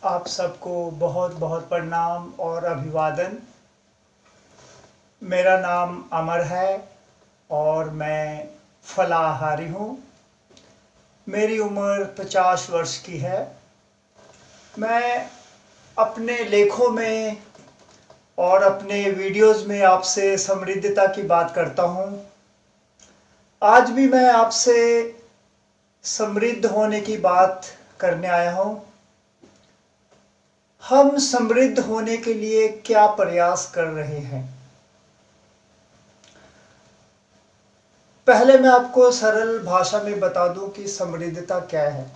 आप सबको बहुत बहुत प्रणाम और अभिवादन। मेरा नाम अमर है और मैं फलाहारी हूँ। मेरी उम्र 50 वर्ष की है। मैं अपने लेखों में और अपने वीडियोस में आपसे समृद्धता की बात करता हूँ। आज भी मैं आपसे समृद्ध होने की बात करने आया हूँ। हम समृद्ध होने के लिए क्या प्रयास कर रहे हैं? पहले मैं आपको सरल भाषा में बता दूं कि समृद्धता क्या है।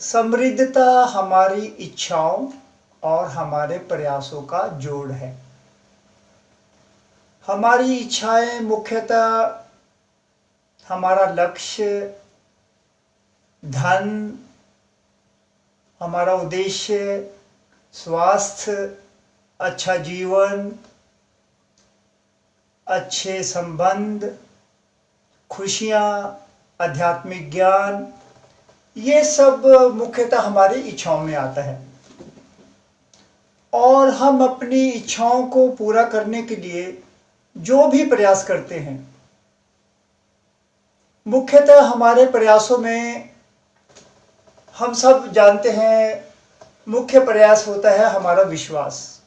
समृद्धता हमारी इच्छाओं और हमारे प्रयासों का जोड़ है। हमारी इच्छाएं मुख्यतः हमारा लक्ष्य, धन, हमारा उद्देश्य, स्वास्थ्य, अच्छा जीवन, अच्छे संबंध, खुशियाँ, आध्यात्मिक ज्ञान, ये सब मुख्यतः हमारी इच्छाओं में आता है। और हम अपनी इच्छाओं को पूरा करने के लिए जो भी प्रयास करते हैं, मुख्यतः हमारे प्रयासों में हम सब जानते हैं मुख्य प्रयास होता है हमारा विश्वास,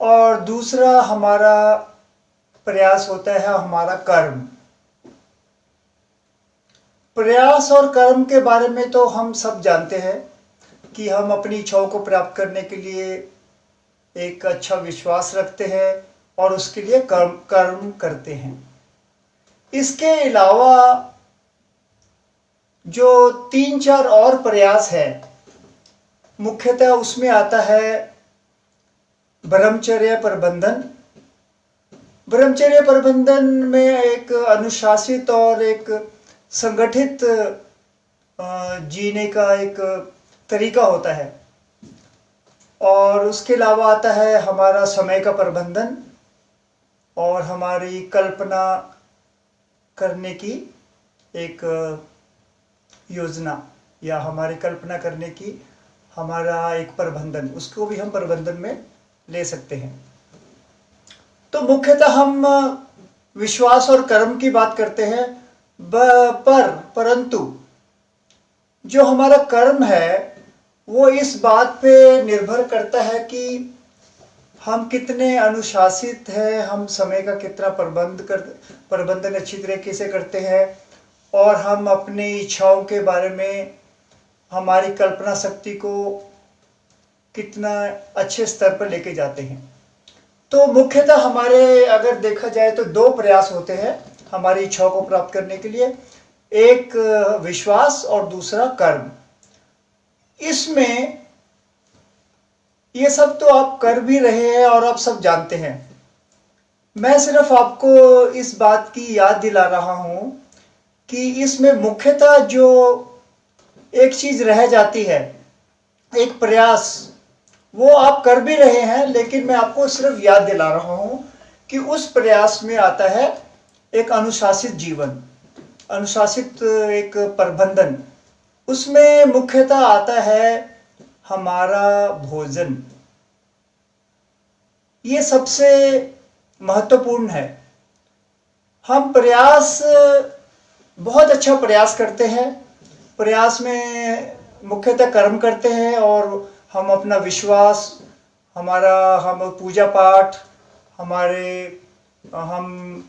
और दूसरा हमारा प्रयास होता है हमारा कर्म। प्रयास और कर्म के बारे में तो हम सब जानते हैं कि हम अपनी इच्छाओं को प्राप्त करने के लिए एक अच्छा विश्वास रखते हैं और उसके लिए कर्म करते हैं। इसके अलावा जो 3-4 और प्रयास है, मुख्यतः उसमें आता है ब्रह्मचर्य प्रबंधन। ब्रह्मचर्य प्रबंधन में एक अनुशासित और एक संगठित जीने का एक तरीका होता है। और उसके अलावा आता है हमारा समय का प्रबंधन और हमारी कल्पना करने की एक योजना, या हमारी कल्पना करने की हमारा एक प्रबंधन, उसको भी हम प्रबंधन में ले सकते हैं। तो मुख्यतः हम विश्वास और कर्म की बात करते हैं, परंतु जो हमारा कर्म है वो इस बात पे निर्भर करता है कि हम कितने अनुशासित हैं, हम समय का कितना प्रबंधन अच्छी तरीके से करते हैं, और हम अपनी इच्छाओं के बारे में हमारी कल्पना शक्ति को कितना अच्छे स्तर पर लेके जाते हैं। तो मुख्यतः हमारे अगर देखा जाए तो 2 प्रयास होते हैं हमारी इच्छाओं को प्राप्त करने के लिए, एक विश्वास और दूसरा कर्म। इसमें ये सब तो आप कर भी रहे हैं और आप सब जानते हैं। मैं सिर्फ आपको इस बात की याद दिला रहा हूं कि इसमें मुख्यतः जो एक चीज रह जाती है, एक प्रयास, वो आप कर भी रहे हैं, लेकिन मैं आपको सिर्फ याद दिला रहा हूं कि उस प्रयास में आता है एक अनुशासित जीवन, अनुशासित एक प्रबंधन। उसमें मुख्यतः आता है हमारा भोजन। ये सबसे महत्वपूर्ण है। हम बहुत अच्छा प्रयास करते हैं, प्रयास में मुख्यतः कर्म करते हैं, और हम अपना विश्वास, हम पूजा पाठ, हम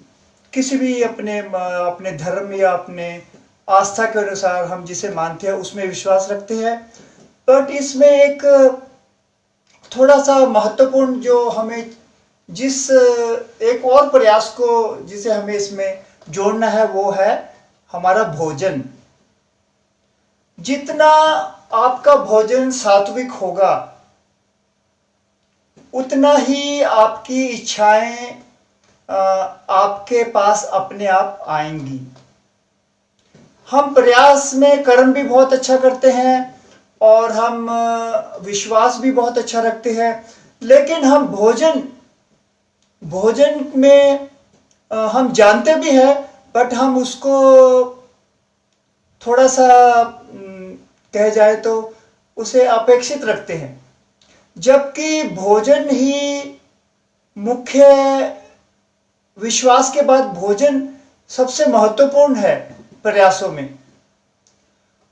किसी भी अपने धर्म या अपने आस्था के अनुसार हम जिसे मानते हैं उसमें विश्वास रखते हैं। बट इसमें एक थोड़ा सा महत्वपूर्ण जो हमें एक और प्रयास को जिसे हमें इसमें जोड़ना है, वो है हमारा भोजन। जितना आपका भोजन सात्विक होगा, उतना ही आपकी इच्छाएं आपके पास अपने आप आएंगी। हम प्रयास में कर्म भी बहुत अच्छा करते हैं और हम विश्वास भी बहुत अच्छा रखते हैं, लेकिन हम भोजन में हम जानते भी हैं, बट हम उसको थोड़ा सा कह जाए तो उसे अपेक्षित रखते हैं, जबकि भोजन ही मुख्य, विश्वास के बाद भोजन सबसे महत्वपूर्ण है प्रयासों में।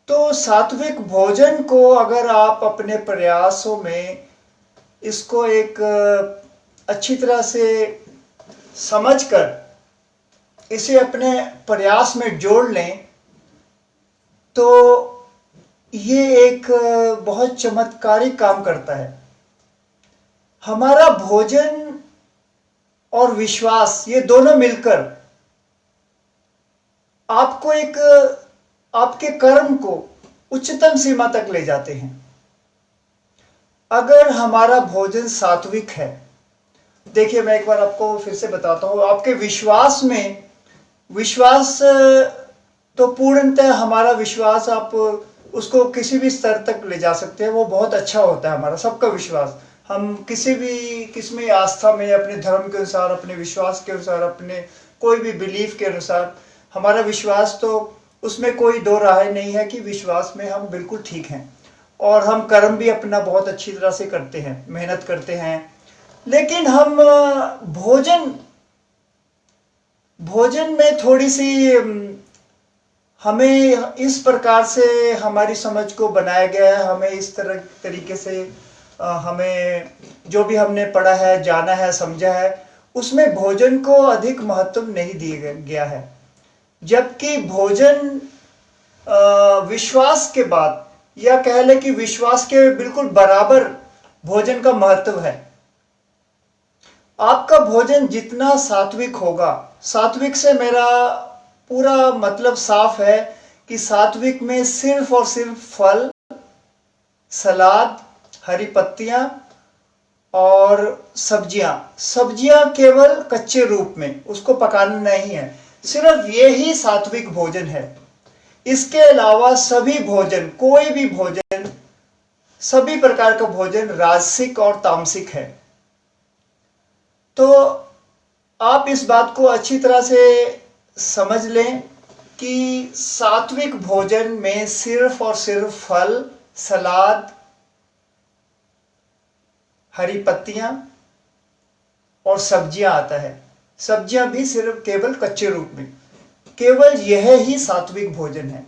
तो सात्विक भोजन को अगर आप अपने प्रयासों में इसको एक अच्छी तरह से समझकर इसे अपने प्रयास में जोड़ लें, तो ये एक बहुत चमत्कारिक काम करता है। हमारा भोजन और विश्वास, ये दोनों मिलकर आपको एक, आपके कर्म को उच्चतम सीमा तक ले जाते हैं। अगर हमारा भोजन सात्विक है, देखिए मैं एक बार आपको फिर से बताता हूं, आपके विश्वास में, विश्वास तो पूर्णतः हमारा विश्वास आप उसको किसी भी स्तर तक ले जा सकते हैं, वो बहुत अच्छा होता है हमारा सबका विश्वास। हम किसी भी किस्म की आस्था में, अपने धर्म के अनुसार, अपने विश्वास के अनुसार, अपने कोई भी बिलीफ के अनुसार हमारा विश्वास, तो उसमें कोई दो राय नहीं है कि विश्वास में हम बिल्कुल ठीक हैं, और हम कर्म भी अपना बहुत अच्छी तरह से करते हैं, मेहनत करते हैं। लेकिन हम भोजन में थोड़ी सी हमें इस प्रकार से हमारी समझ को बनाया गया है, हमें इस तरीके से हमें जो भी हमने पढ़ा है, जाना है, समझा है, उसमें भोजन को अधिक महत्व नहीं दिया गया है। जबकि भोजन विश्वास के बाद, या कह ले कि विश्वास के बिल्कुल बराबर भोजन का महत्व है। आपका भोजन जितना सात्विक होगा, सात्विक से मेरा पूरा मतलब साफ है कि सात्विक में सिर्फ और सिर्फ फल, सलाद, हरी पत्तियां और सब्जियां केवल कच्चे रूप में, उसको पकाना नहीं है, सिर्फ ये ही सात्विक भोजन है। इसके अलावा सभी भोजन, कोई भी भोजन, सभी प्रकार का भोजन राजसिक और तामसिक है। तो आप इस बात को अच्छी तरह से समझ लें कि सात्विक भोजन में सिर्फ और सिर्फ फल, सलाद, हरी पत्तियां और सब्जियां आता है। सब्जियां भी सिर्फ केवल कच्चे रूप में, केवल यह ही सात्विक भोजन है।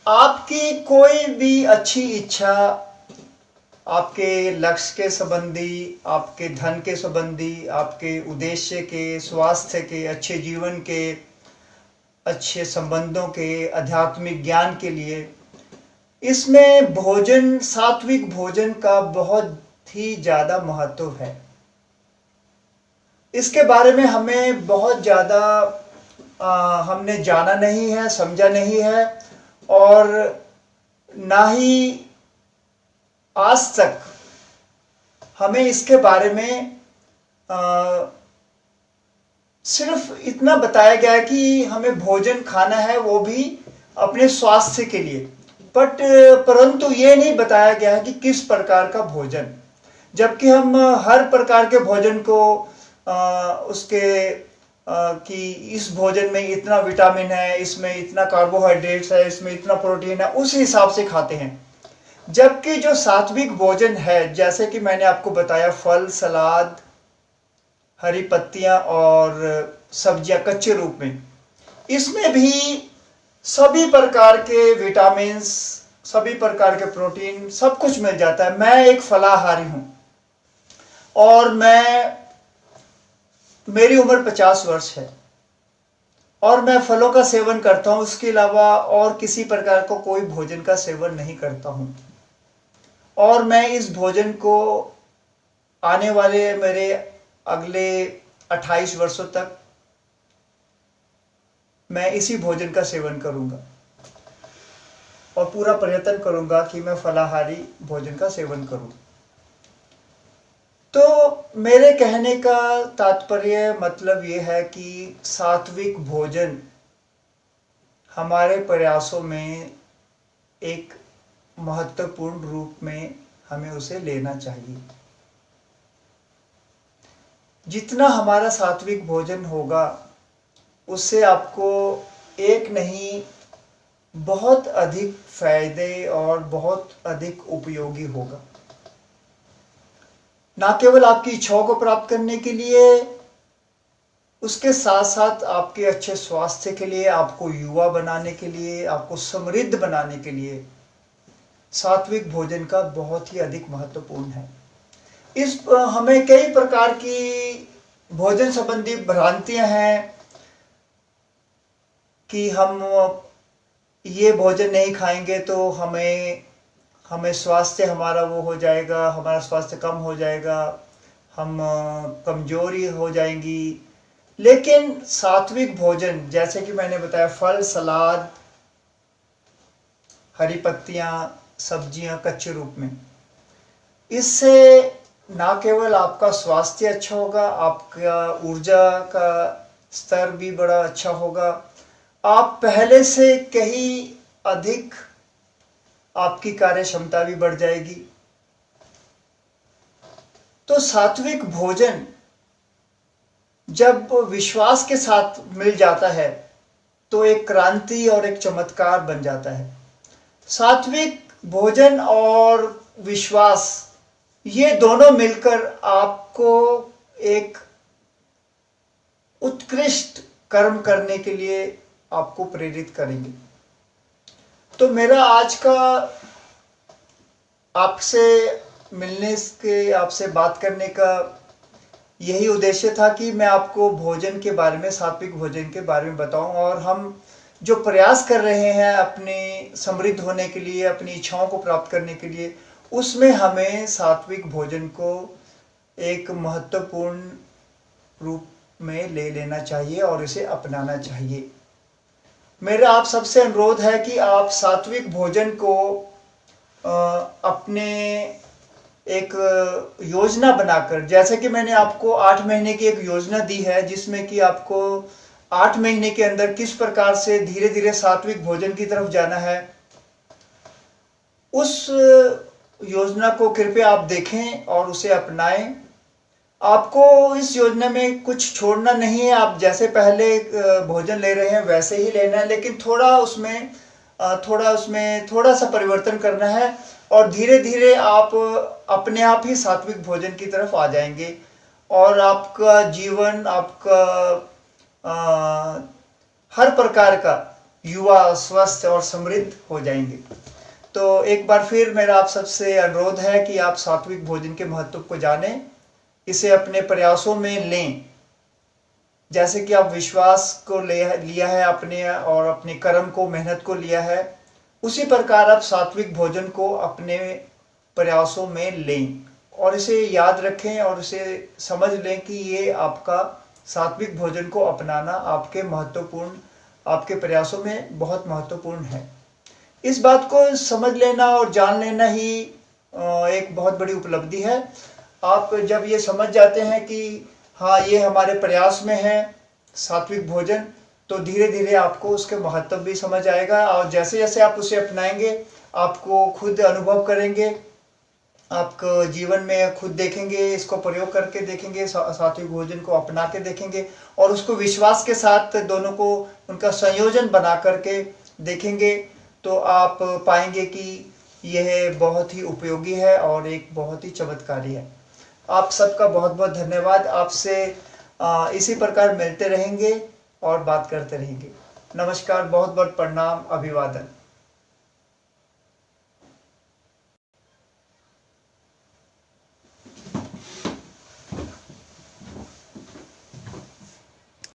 आपकी कोई भी अच्छी इच्छा, आपके लक्ष्य के संबंधी, आपके धन के संबंधी, आपके उद्देश्य के, स्वास्थ्य के, अच्छे जीवन के, अच्छे संबंधों के, आध्यात्मिक ज्ञान के लिए, इसमें भोजन, सात्विक भोजन का बहुत ही ज्यादा महत्व है। इसके बारे में हमें बहुत ज्यादा हमने जाना नहीं है, समझा नहीं है, और ना ही आज तक हमें इसके बारे में सिर्फ इतना बताया गया है कि हमें भोजन खाना है, वो भी अपने स्वास्थ्य के लिए, परंतु ये नहीं बताया गया है कि किस प्रकार का भोजन। जबकि हम हर प्रकार के भोजन को कि इस भोजन में इतना विटामिन है, इसमें इतना कार्बोहाइड्रेट्स है, इसमें इतना प्रोटीन है, उस हिसाब से खाते हैं। जबकि जो सात्विक भोजन है, जैसे कि मैंने आपको बताया, फल, सलाद, हरी पत्तियां और सब्जियां कच्चे रूप में, इसमें भी सभी प्रकार के विटामिन्स, सभी प्रकार के प्रोटीन, सब कुछ मिल जाता है। मैं एक फलाहारी हूं और मेरी उम्र 50 वर्ष है और मैं फलों का सेवन करता हूं, उसके अलावा और किसी प्रकार का कोई भोजन का सेवन नहीं करता हूं। और मैं इस भोजन को आने वाले मेरे अगले 28 वर्षों तक मैं इसी भोजन का सेवन करूंगा और पूरा प्रयत्न करूंगा कि मैं फलाहारी भोजन का सेवन करूं। तो मेरे कहने का तात्पर्य, मतलब ये है कि सात्विक भोजन हमारे प्रयासों में एक महत्वपूर्ण रूप में हमें उसे लेना चाहिए। जितना हमारा सात्विक भोजन होगा, उससे आपको एक नहीं बहुत अधिक फायदे और बहुत अधिक उपयोगी होगा। ना केवल आपकी इच्छाओं को प्राप्त करने के लिए, उसके साथ साथ आपके अच्छे स्वास्थ्य के लिए, आपको युवा बनाने के लिए, आपको समृद्ध बनाने के लिए सात्विक भोजन का बहुत ही अधिक महत्वपूर्ण है। हमें कई प्रकार की भोजन संबंधी भ्रांतियां हैं कि हम ये भोजन नहीं खाएंगे तो हमें स्वास्थ्य हमारा वो हो जाएगा, हमारा स्वास्थ्य कम हो जाएगा, हम कमजोरी हो जाएंगी। लेकिन सात्विक भोजन, जैसे कि मैंने बताया, फल, सलाद, हरी पत्तियां, सब्जियां कच्चे रूप में, इससे ना केवल आपका स्वास्थ्य अच्छा होगा, आपका ऊर्जा का स्तर भी बड़ा अच्छा होगा, आप पहले से कहीं अधिक आपकी कार्य क्षमता भी बढ़ जाएगी। तो सात्विक भोजन जब विश्वास के साथ मिल जाता है तो एक क्रांति और एक चमत्कार बन जाता है। सात्विक भोजन और विश्वास, ये दोनों मिलकर आपको एक उत्कृष्ट कर्म करने के लिए आपको प्रेरित करेंगे। तो मेरा आज का आपसे मिलने के, आपसे बात करने का यही उद्देश्य था कि मैं आपको भोजन के बारे में, सात्विक भोजन के बारे में बताऊं, और हम जो प्रयास कर रहे हैं अपने समृद्ध होने के लिए, अपनी इच्छाओं को प्राप्त करने के लिए, उसमें हमें सात्विक भोजन को एक महत्वपूर्ण रूप में ले लेना चाहिए और इसे अपनाना चाहिए। मेरा आप सबसे अनुरोध है कि आप सात्विक भोजन को अपने एक योजना बनाकर, जैसे कि मैंने आपको 8 महीने की एक योजना दी है, जिसमें कि आपको 8 महीने के अंदर किस प्रकार से धीरे धीरे सात्विक भोजन की तरफ जाना है, उस योजना को कृपया आप देखें और उसे अपनाएं। आपको इस योजना में कुछ छोड़ना नहीं है, आप जैसे पहले भोजन ले रहे हैं वैसे ही लेना है, लेकिन थोड़ा उसमें थोड़ा सा परिवर्तन करना है, और धीरे धीरे आप अपने आप ही सात्विक भोजन की तरफ आ जाएंगे और आपका जीवन, आपका हर प्रकार का युवा स्वस्थ और समृद्ध हो जाएंगे। तो एक बार फिर मेरा आप सबसे अनुरोध है कि आप सात्विक भोजन के महत्व को जानें, इसे अपने प्रयासों में लें। जैसे कि आप विश्वास को लिया है अपने, और अपने कर्म को, मेहनत को लिया है, उसी प्रकार आप सात्विक भोजन को अपने प्रयासों में लें और इसे याद रखें और इसे समझ लें कि ये आपका सात्विक भोजन को अपनाना आपके प्रयासों में बहुत महत्वपूर्ण है। इस बात को समझ लेना और जान लेना ही एक बहुत बड़ी उपलब्धि है। आप जब ये समझ जाते हैं कि हाँ, ये हमारे प्रयास में है सात्विक भोजन, तो धीरे धीरे आपको उसके महत्व भी समझ आएगा, और जैसे जैसे आप उसे अपनाएंगे आपको खुद अनुभव करेंगे, आपको जीवन में खुद देखेंगे, इसको प्रयोग करके देखेंगे, सात्विक भोजन को अपना के देखेंगे और उसको विश्वास के साथ दोनों को, उनका संयोजन बना करके देखेंगे, तो आप पाएंगे कि यह बहुत ही उपयोगी है और एक बहुत ही चमत्कारी है। आप सबका बहुत बहुत धन्यवाद। आपसे इसी प्रकार मिलते रहेंगे और बात करते रहेंगे। नमस्कार, बहुत बहुत प्रणाम, अभिवादन।